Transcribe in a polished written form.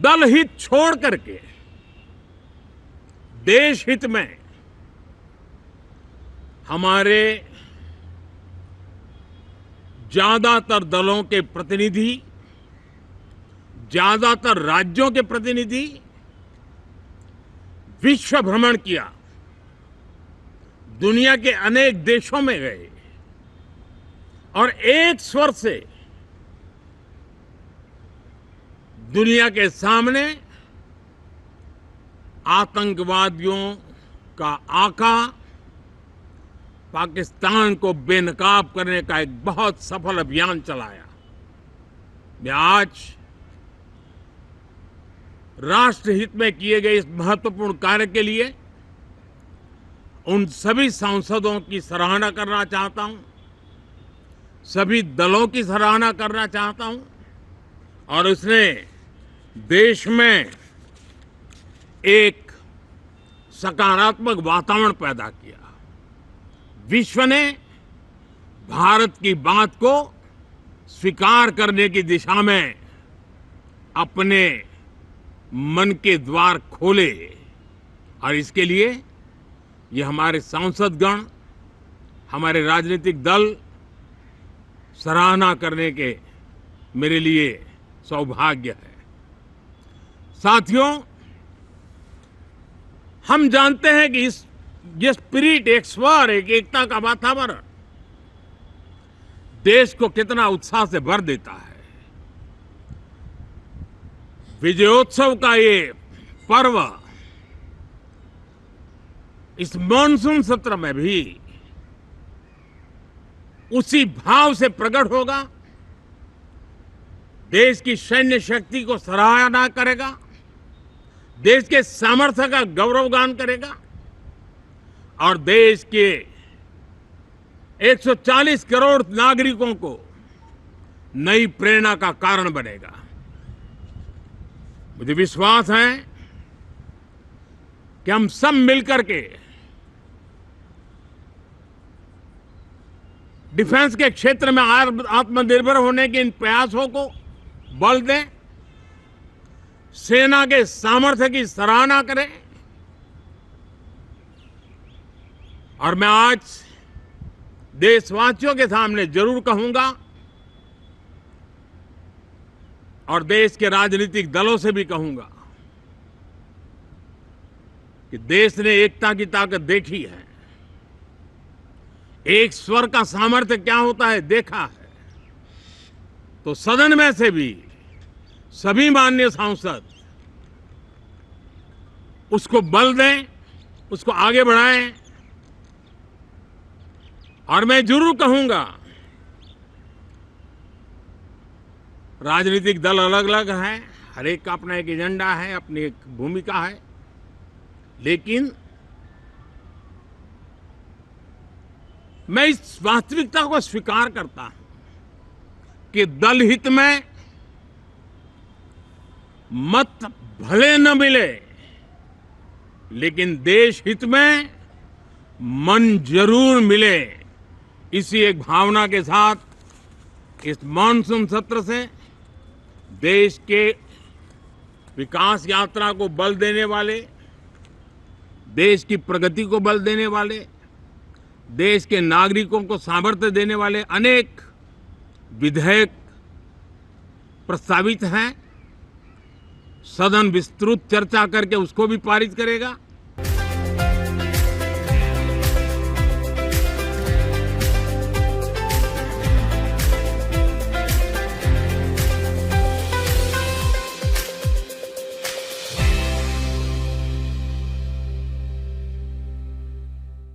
दल हित छोड़ करके देश हित में हमारे ज्यादातर दलों के प्रतिनिधि, ज्यादातर राज्यों के प्रतिनिधि विश्व भ्रमण किया, दुनिया के अनेक देशों में गए और एक स्वर से दुनिया के सामने आतंकवादियों का आका पाकिस्तान को बेनकाब करने का एक बहुत सफल अभियान चलाया। मैं आज राष्ट्रहित में किए गए इस महत्वपूर्ण कार्य के लिए उन सभी सांसदों की सराहना करना चाहता हूं, सभी दलों की सराहना करना चाहता हूं और उसने देश में एक सकारात्मक वातावरण पैदा किया। विश्व ने भारत की बात को स्वीकार करने की दिशा में अपने मन के द्वार खोले और इसके लिए ये हमारे सांसदगण, हमारे राजनीतिक दल सराहना करने के मेरे लिए सौभाग्य है। साथियों, हम जानते हैं कि ये स्पिरिट, एक स्वर, एक एकता का वातावरण देश को कितना उत्साह से भर देता है। विजयोत्सव का ये पर्व इस मॉनसून सत्र में भी उसी भाव से प्रकट होगा। देश की सैन्य शक्ति को सराहना करेगा, देश के सामर्थ्य का गौरवगान करेगा और देश के 140 करोड़ नागरिकों को नई प्रेरणा का कारण बनेगा। मुझे विश्वास है कि हम सब मिलकर के डिफेंस के क्षेत्र में आत्मनिर्भर होने के इन प्रयासों को बल दें, सेना के सामर्थ्य की सराहना करें और मैं आज देशवासियों के सामने जरूर कहूंगा और देश के राजनीतिक दलों से भी कहूंगा कि देश ने एकता की ताकत देखी है, एक स्वर का सामर्थ्य क्या होता है देखा है। तो सदन में से भी सभी माननीय सांसद उसको बल दें, उसको आगे बढ़ाएं और मैं जरूर कहूंगा, राजनीतिक दल अलग अलग हैं, हर एक का अपना एक एजेंडा है, अपनी एक भूमिका है, लेकिन मैं इस वास्तविकता को स्वीकार करता हूं कि दल हित में मत भले न मिले, लेकिन देश हित में मन जरूर मिले। इसी एक भावना के साथ इस मॉनसून सत्र से देश के विकास यात्रा को बल देने वाले, देश की प्रगति को बल देने वाले, देश के नागरिकों को सामर्थ्य देने वाले अनेक विधेयक प्रस्तावित हैं। सदन विस्तृत चर्चा करके उसको भी पारित करेगा